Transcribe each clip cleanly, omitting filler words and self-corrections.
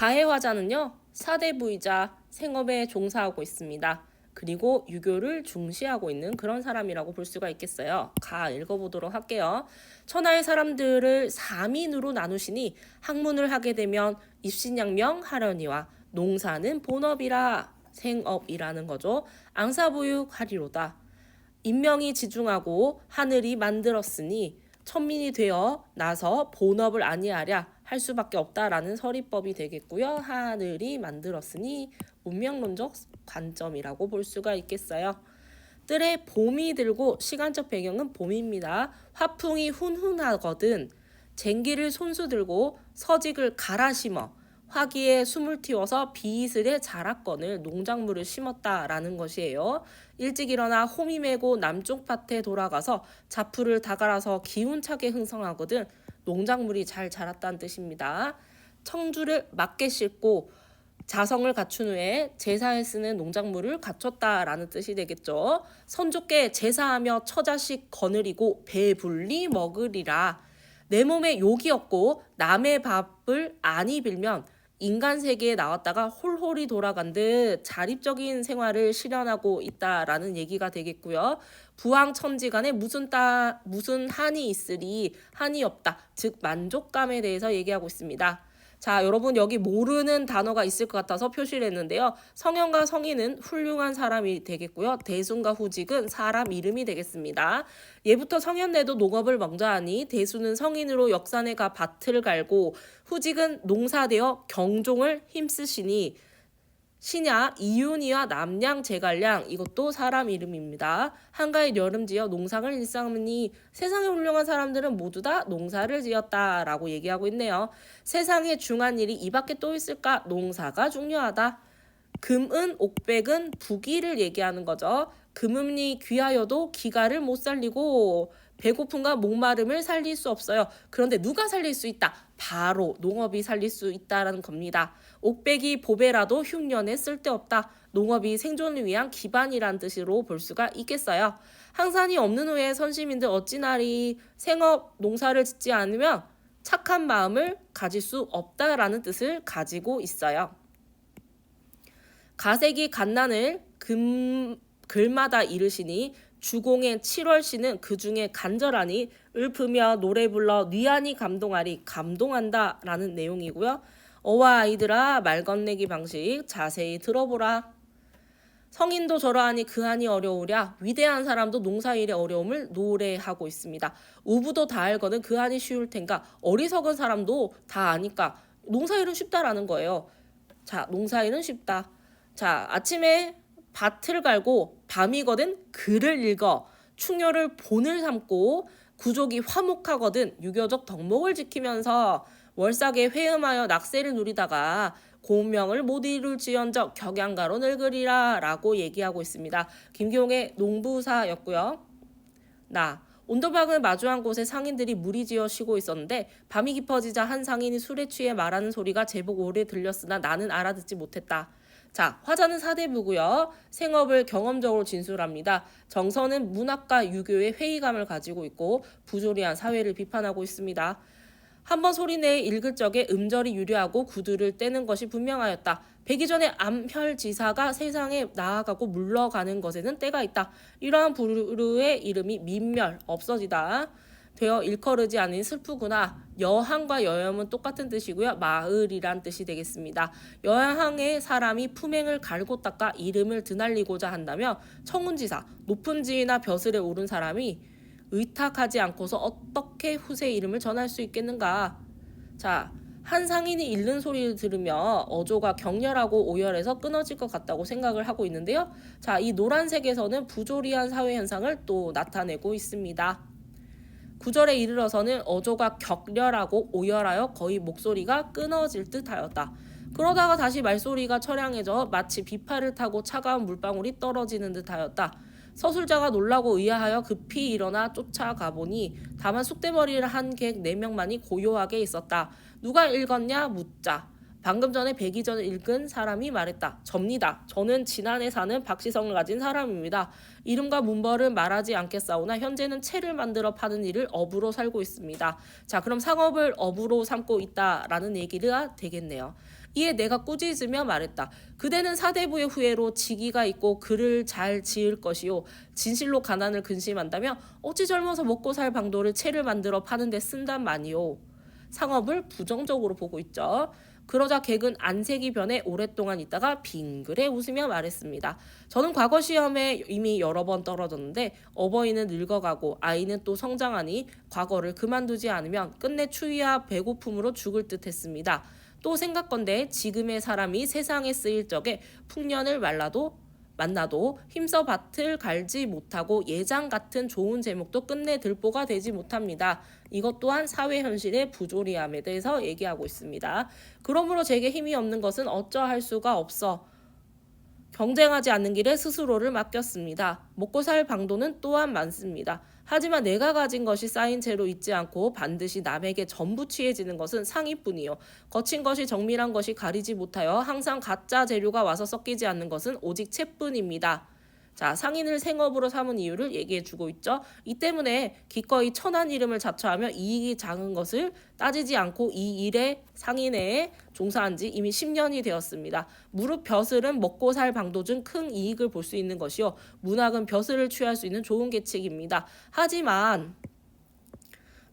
가해화자는요, 사대부이자 생업에 종사하고 있습니다. 그리고 유교를 중시하고 있는 그런 사람이라고 볼 수가 있겠어요. 읽어보도록 할게요. 천하의 사람들을 삼인으로 나누시니 학문을 하게 되면 입신양명하려니와 농사는 본업이라 생업이라는 거죠. 앙사부육하리로다. 인명이 지중하고 하늘이 만들었으니 천민이 되어 나서 본업을 아니하랴 할 수밖에 없다라는 서리법이 되겠고요. 하늘이 만들었으니 운명론적 관점이라고 볼 수가 있겠어요. 뜰에 봄이 들고 시간적 배경은 봄입니다. 화풍이 훈훈하거든 쟁기를 손수 들고 서직을 갈아 심어 화기에 숨을 틔워서 비이슬에 자락건을 농작물을 심었다라는 것이에요. 일찍 일어나 호미 메고 남쪽 밭에 돌아가서 자풀을 다 갈아서 기운차게 흥성하거든 농작물이 잘 자랐다는 뜻입니다. 청주를 맞게 싣고 자성을 갖춘 후에 제사에 쓰는 농작물을 갖췄다라는 뜻이 되겠죠. 선조께 제사하며 처자식 거느리고 배불리 먹으리라. 내 몸에 욕이 없고 남의 밥을 아니 빌면 인간 세계에 나왔다가 홀홀이 돌아간 듯 자립적인 생활을 실현하고 있다라는 얘기가 되겠고요. 부왕천지간에 무슨 한이 있으리 한이 없다. 즉 만족감에 대해서 얘기하고 있습니다. 자, 여러분 여기 모르는 단어가 있을 것 같아서 표시를 했는데요. 성현과 성인은 훌륭한 사람이 되겠고요. 대순과 후직은 사람 이름이 되겠습니다. 예부터 성현네도 농업을 먼저 하니 대순은 성인으로 역산에 가 밭을 갈고 후직은 농사되어 경종을 힘쓰시니 신야 이윤이와 남양 제갈량 이것도 사람 이름입니다. 한가히 여름지어 농상을 일삼으니 세상에 훌륭한 사람들은 모두 다 농사를 지었다라고 얘기하고 있네요. 세상에 중한 일이 이 밖에 또 있을까? 농사가 중요하다. 금은 옥백은 부귀를 얘기하는 거죠. 금은이 귀하여도 기가를 못 살리고 배고픔과 목마름을 살릴 수 없어요. 그런데 누가 살릴 수 있다? 바로 농업이 살릴 수 있다는 겁니다. 옥백이 보배라도 흉년에 쓸데없다. 농업이 생존을 위한 기반이란 뜻으로 볼 수가 있겠어요. 항산이 없는 후에 선시민들 어찌나리 생업 농사를 짓지 않으면 착한 마음을 가질 수 없다라는 뜻을 가지고 있어요. 가세기 갓난을 글마다 이르시니 주공의 7월시는 그 중에 간절하니 읊으며 노래 불러 뉘하니 감동하리 감동한다 라는 내용이고요. 어와 아이들아 말 건네기 방식 자세히 들어보라. 성인도 저러하니 그하니 어려우랴. 위대한 사람도 농사일의 어려움을 노래하고 있습니다. 우부도 다 알거든 그하니 쉬울 텐가. 어리석은 사람도 다 아니까 농사일은 쉽다라는 거예요. 자, 농사일은 쉽다. 자, 아침에 밭을 갈고 밤이거든 글을 읽어 충혈을 본을 삼고 구족이 화목하거든 유교적 덕목을 지키면서 월삭에 회음하여 낙세를 누리다가 공명을 못 이룰지언정 격양가로 늙으리라 라고 얘기하고 있습니다. 김기용의 농부사였고요. 온도박을 마주한 곳에 상인들이 무리지어 쉬고 있었는데 밤이 깊어지자 한 상인이 술에 취해 말하는 소리가 제법 오래 들렸으나 나는 알아듣지 못했다. 자, 화자는 사대부고요. 생업을 경험적으로 진술합니다. 정서는 문학과 유교의 회의감을 가지고 있고 부조리한 사회를 비판하고 있습니다. 한번 소리내어 읽을 적에 음절이 유려하고 구두를 떼는 것이 분명하였다. 배기 전에 암혈지사가 세상에 나아가고 물러가는 것에는 때가 있다. 이러한 부류의 이름이 민멸, 없어지다. 되어 일컬으지 않으니 슬프구나. 여항과 여염은 똑같은 뜻이고요. 마을이란 뜻이 되겠습니다. 여항의 사람이 품행을 갈고 닦아 이름을 드날리고자 한다며 청운지사, 높은 지위나 벼슬에 오른 사람이 의탁하지 않고서 어떻게 후세의 이름을 전할 수 있겠는가. 자, 한 상인이 읽는 소리를 들으며 어조가 격렬하고 오열해서 끊어질 것 같다고 생각을 하고 있는데요. 자, 이 노란색에서는 부조리한 사회 현상을 또 나타내고 있습니다. 9절에 이르러서는 어조가 격렬하고 오열하여 거의 목소리가 끊어질 듯 하였다. 그러다가 다시 말소리가 처량해져 마치 비파를 타고 차가운 물방울이 떨어지는 듯 하였다. 서술자가 놀라고 의아하여 급히 일어나 쫓아가보니 다만 쑥대머리를 한 객 4명만이 고요하게 있었다. 누가 읽었냐 묻자 방금 전에 백이전을 읽은 사람이 말했다. 접니다. 저는 지난해 사는 박시성을 가진 사람입니다. 이름과 문벌은 말하지 않겠사오나 현재는 채를 만들어 파는 일을 업으로 살고 있습니다. 자, 그럼 상업을 업으로 삼고 있다라는 얘기가 되겠네요. 이에 내가 꾸짖으며 말했다. 그대는 사대부의 후예로 직위가 있고 글을 잘 지을 것이요 진실로 가난을 근심한다며 어찌 젊어서 먹고 살 방도를 채를 만들어 파는 데 쓴단 말이오. 상업을 부정적으로 보고 있죠. 그러자 객은 안색이 변해 오랫동안 있다가 빙그레 웃으며 말했습니다. 저는 과거 시험에 이미 여러 번 떨어졌는데 어버이는 늙어가고 아이는 또 성장하니 과거를 그만두지 않으면 끝내 추위와 배고픔으로 죽을 듯 했습니다. 또 생각건대 지금의 사람이 세상에 쓰일 적에 풍년을 만나도 힘써 밭을 갈지 못하고 예장 같은 좋은 제목도 끝내 들보가 되지 못합니다. 이것 또한 사회 현실의 부조리함에 대해서 얘기하고 있습니다. 그러므로 제게 힘이 없는 것은 어쩌할 수가 없어 경쟁하지 않는 길에 스스로를 맡겼습니다. 먹고 살 방도는 또한 많습니다. 하지만 내가 가진 것이 쌓인 채로 있지 않고 반드시 남에게 전부 취해지는 것은 상의뿐이요. 거친 것이 정밀한 것이 가리지 못하여 항상 가짜 재료가 와서 섞이지 않는 것은 오직 채뿐입니다. 자, 상인을 생업으로 삼은 이유를 얘기해주고 있죠. 이 때문에 기꺼이 천한 이름을 자처하며 이익이 작은 것을 따지지 않고 이 일에 상인에 종사한 지 이미 10년이 되었습니다. 무릇 벼슬은 먹고 살 방도 중 큰 이익을 볼 수 있는 것이요 문학은 벼슬을 취할 수 있는 좋은 계책입니다. 하지만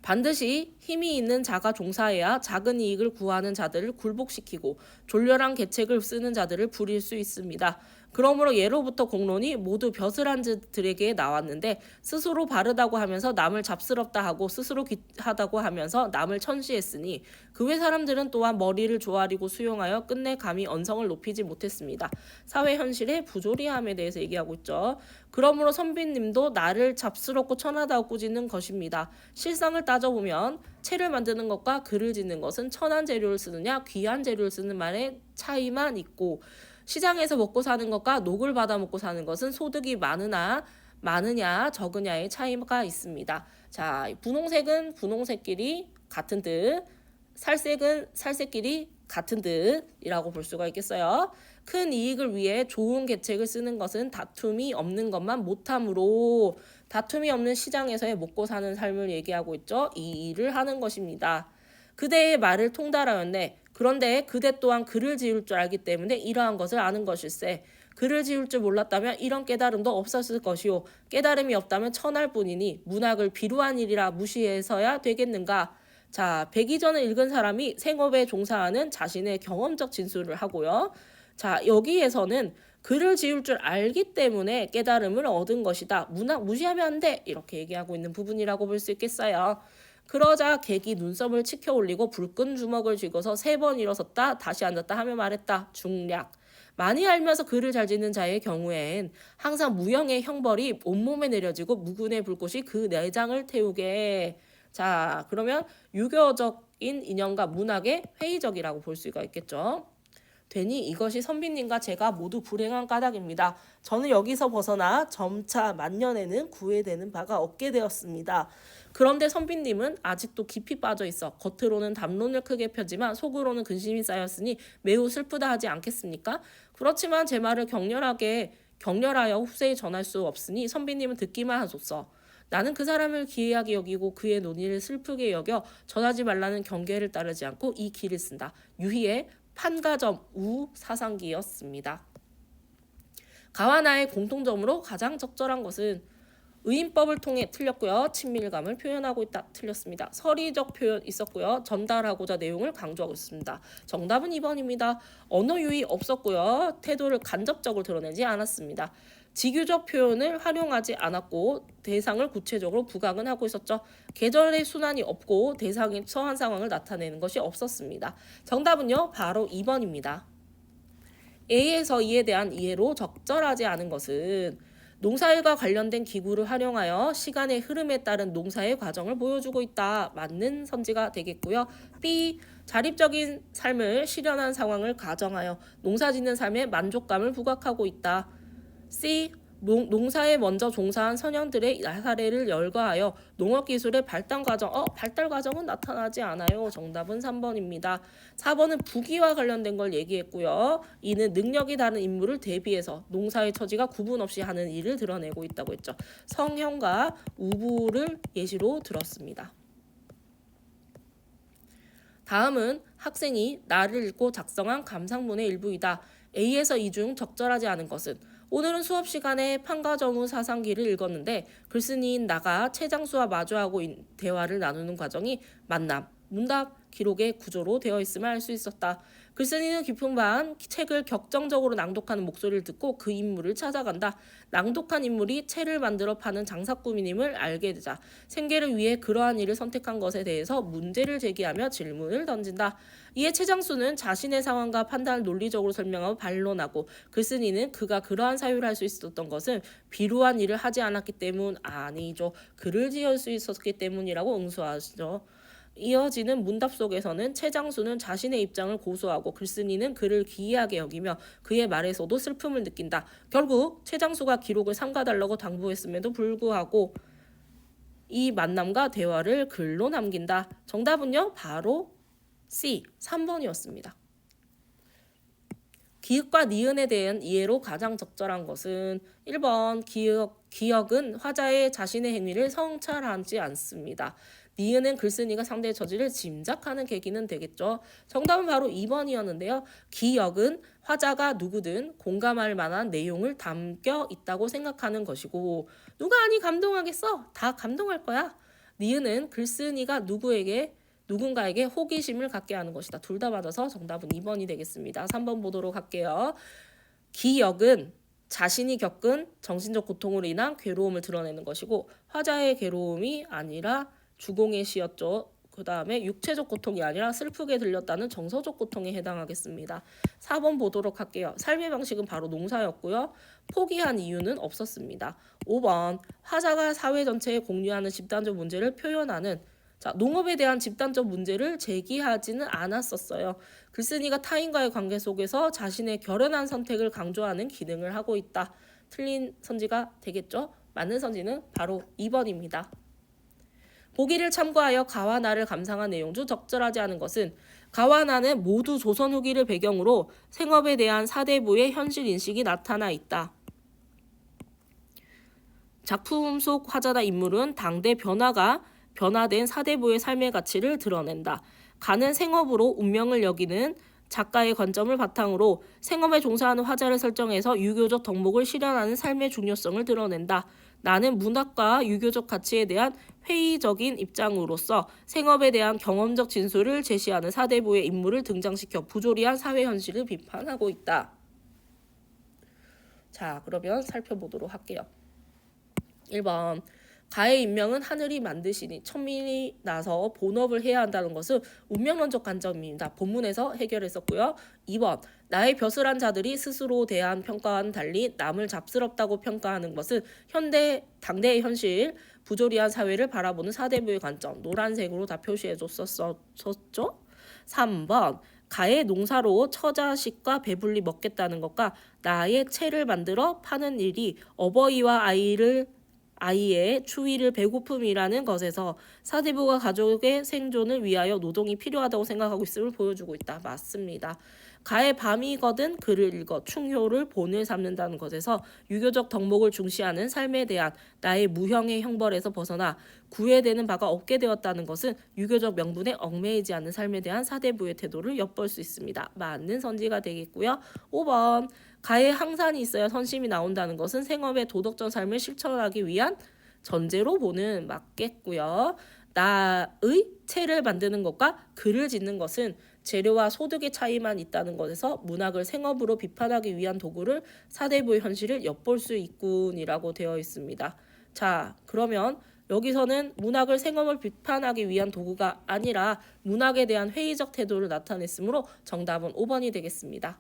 반드시 힘이 있는 자가 종사해야 작은 이익을 구하는 자들을 굴복시키고 졸렬한 계책을 쓰는 자들을 부릴 수 있습니다. 그러므로 예로부터 공론이 모두 벼슬한 자들에게 나왔는데 스스로 바르다고 하면서 남을 잡스럽다 하고 스스로 귀하다고 하면서 남을 천시했으니 그 외 사람들은 또한 머리를 조아리고 수용하여 끝내 감히 언성을 높이지 못했습니다. 사회 현실의 부조리함에 대해서 얘기하고 있죠. 그러므로 선비님도 나를 잡스럽고 천하다고 꾸짖는 것입니다. 실상을 따져보면 채를 만드는 것과 글을 짓는 것은 천한 재료를 쓰느냐 귀한 재료를 쓰는 말의 차이만 있고 시장에서 먹고 사는 것과 녹을 받아 먹고 사는 것은 소득이 많으냐 적으냐의 차이가 있습니다. 자, 분홍색은 분홍색끼리 같은 뜻, 살색은 살색끼리 같은 뜻이라고 볼 수가 있겠어요. 큰 이익을 위해 좋은 계책을 쓰는 것은 다툼이 없는 것만 못함으로 다툼이 없는 시장에서의 먹고 사는 삶을 얘기하고 있죠. 이 일을 하는 것입니다. 그대의 말을 통달하였네. 그런데 그대 또한 글을 지을 줄 알기 때문에 이러한 것을 아는 것일세. 글을 지을 줄 몰랐다면 이런 깨달음도 없었을 것이요. 깨달음이 없다면 천할 뿐이니 문학을 비루한 일이라 무시해서야 되겠는가. 자, 백이전을 읽은 사람이 생업에 종사하는 자신의 경험적 진술을 하고요. 자, 여기에서는 글을 지을 줄 알기 때문에 깨달음을 얻은 것이다. 문학 무시하면 안 돼. 이렇게 얘기하고 있는 부분이라고 볼 수 있겠어요. 그러자 객이 눈썹을 치켜 올리고 불끈 주먹을 쥐고서 3번 일어섰다 다시 앉았다 하며 말했다. 중략. 많이 알면서 글을 잘 짓는 자의 경우엔 항상 무형의 형벌이 온몸에 내려지고 무근의 불꽃이 그 내장을 태우게. 자, 그러면 유교적인 인연과 문학의 회의적이라고 볼 수가 있겠죠. 되니 이것이 선비님과 제가 모두 불행한 까닭입니다. 저는 여기서 벗어나 점차 만년에는 구애되는 바가 없게 되었습니다. 그런데 선비님은 아직도 깊이 빠져 있어 겉으로는 담론을 크게 펴지만 속으로는 근심이 쌓였으니 매우 슬프다 하지 않겠습니까? 그렇지만 제 말을 격렬하여 후세에 전할 수 없으니 선비님은 듣기만 하소서. 나는 그 사람을 기이하게 여기고 그의 논의를 슬프게 여겨 전하지 말라는 경계를 따르지 않고 이 길을 쓴다. 유희의 판가점 우 사상기였습니다. 가와 나의 공통점으로 가장 적절한 것은 의인법을 통해 틀렸고요. 친밀감을 표현하고 있다. 틀렸습니다. 서리적 표현 있었고요. 전달하고자 내용을 강조하고 있습니다. 정답은 2번입니다. 언어 유의 없었고요. 태도를 간접적으로 드러내지 않았습니다. 직유적 표현을 활용하지 않았고 대상을 구체적으로 부각은 하고 있었죠. 계절의 순환이 없고 대상이 처한 상황을 나타내는 것이 없었습니다. 정답은요. 바로 2번입니다. A에서 E에 대한 이해로 적절하지 않은 것은 농사일과 관련된 기구를 활용하여 시간의 흐름에 따른 농사의 과정을 보여주고 있다. 맞는 선지가 되겠고요. B. 자립적인 삶을 실현한 상황을 가정하여 농사짓는 삶에 만족감을 부각하고 있다. C. 농사에 먼저 종사한 선현들의 사례를 열거하여 농업기술의 발달 과정은 나타나지 않아요. 정답은 3번입니다. 4번은 부귀와 관련된 걸 얘기했고요. 이는 능력이 다른 인물을 대비해서 농사의 처지가 구분 없이 하는 일을 드러내고 있다고 했죠. 성형과 우부를 예시로 들었습니다. 다음은 학생이 나를 읽고 작성한 감상문의 일부이다. A에서 이 중 적절하지 않은 것은? 오늘은 수업 시간에 판가정우 사상기를 읽었는데 글쓴이인 나가 최장수와 마주하고 대화를 나누는 과정이 만남, 문답, 기록의 구조로 되어 있음을 알 수 있었다. 글쓴이는 깊은 밤 책을 격정적으로 낭독하는 목소리를 듣고 그 인물을 찾아간다. 낭독한 인물이 채를 만들어 파는 장사꾼임을 알게 되자 생계를 위해 그러한 일을 선택한 것에 대해서 문제를 제기하며 질문을 던진다. 이에 최장수는 자신의 상황과 판단을 논리적으로 설명하고 반론하고 글쓴이는 그가 그러한 사유를 할 수 있었던 것은 비루한 일을 하지 않았기 때문 아니죠. 글을 지을 수 있었기 때문이라고 응수하죠. 이어지는 문답 속에서는 최장수는 자신의 입장을 고수하고 글쓴이는 그를 기이하게 여기며 그의 말에서도 슬픔을 느낀다. 결국 최장수가 기록을 삼가달라고 당부했음에도 불구하고 이 만남과 대화를 글로 남긴다. 정답은요, 바로 C, 3번이었습니다. 기역과 니은에 대한 이해로 가장 적절한 것은 1번 기역은 화자의 자신의 행위를 성찰하지 않습니다. 니은은 글쓴이가 상대의 처지를 짐작하는 계기는 되겠죠. 정답은 바로 2번이었는데요. 기역은 화자가 누구든 공감할 만한 내용을 담겨 있다고 생각하는 것이고 누가 아니 감동하겠어? 다 감동할 거야. 니은은 글쓴이가 누군가에게 호기심을 갖게 하는 것이다. 둘 다 맞아서 정답은 2번이 되겠습니다. 3번 보도록 할게요. 기역은 자신이 겪은 정신적 고통으로 인한 괴로움을 드러내는 것이고 화자의 괴로움이 아니라 주공의 시였죠. 그 다음에 육체적 고통이 아니라 슬프게 들렸다는 정서적 고통에 해당하겠습니다. 4번 보도록 할게요. 삶의 방식은 바로 농사였고요. 포기한 이유는 없었습니다. 5번 화자가 사회 전체에 공유하는 집단적 문제를 표현하는 농업에 대한 집단적 문제를 제기하지는 않았었어요. 글쓴이가 타인과의 관계 속에서 자신의 결연한 선택을 강조하는 기능을 하고 있다. 틀린 선지가 되겠죠? 맞는 선지는 바로 2번입니다. 보기를 참고하여 가와 나를 감상한 내용 중 적절하지 않은 것은 가와 나는 모두 조선 후기를 배경으로 생업에 대한 사대부의 현실 인식이 나타나 있다. 작품 속 화자나 인물은 당대 변화된 사대부의 삶의 가치를 드러낸다. 가는 생업으로 운명을 여기는 작가의 관점을 바탕으로 생업에 종사하는 화자를 설정해서 유교적 덕목을 실현하는 삶의 중요성을 드러낸다. 나는 문학과 유교적 가치에 대한 회의적인 입장으로서 생업에 대한 경험적 진술을 제시하는 사대부의 인물을 등장시켜 부조리한 사회 현실을 비판하고 있다. 자, 그러면 살펴보도록 할게요. 1번 가의 인명은 하늘이 만드시니 천민이 나서 본업을 해야 한다는 것은 운명론적 관점입니다. 본문에서 해결했었고요. 2번 나의 벼슬한 자들이 스스로 대한 평가와는 달리 남을 잡스럽다고 평가하는 것은 당대의 현실, 부조리한 사회를 바라보는 사대부의 관점, 노란색으로 다 표시해줬었죠. 3번 가의 농사로 처자식과 배불리 먹겠다는 것과 나의 채를 만들어 파는 일이 어버이와 아이의 추위를 배고픔이라는 것에서 사대부가 가족의 생존을 위하여 노동이 필요하다고 생각하고 있음을 보여주고 있다. 맞습니다. 가의 밤이거든 글을 읽어 충효를 본을 삼는다는 것에서 유교적 덕목을 중시하는 삶에 대한 나의 무형의 형벌에서 벗어나 구애되는 바가 없게 되었다는 것은 유교적 명분에 얽매이지 않는 삶에 대한 사대부의 태도를 엿볼 수 있습니다. 맞는 선지가 되겠고요. 5번 가에 항산이 있어야 선심이 나온다는 것은 생업의 도덕적 삶을 실천하기 위한 전제로 보는 맞겠고요. 나의 채를 만드는 것과 글을 짓는 것은 재료와 소득의 차이만 있다는 것에서 문학을 생업으로 비판하기 위한 도구를 사대부의 현실을 엿볼 수 있군이라고 되어 있습니다. 자, 그러면 여기서는 문학을 생업을 비판하기 위한 도구가 아니라 문학에 대한 회의적 태도를 나타냈으므로 정답은 5번이 되겠습니다.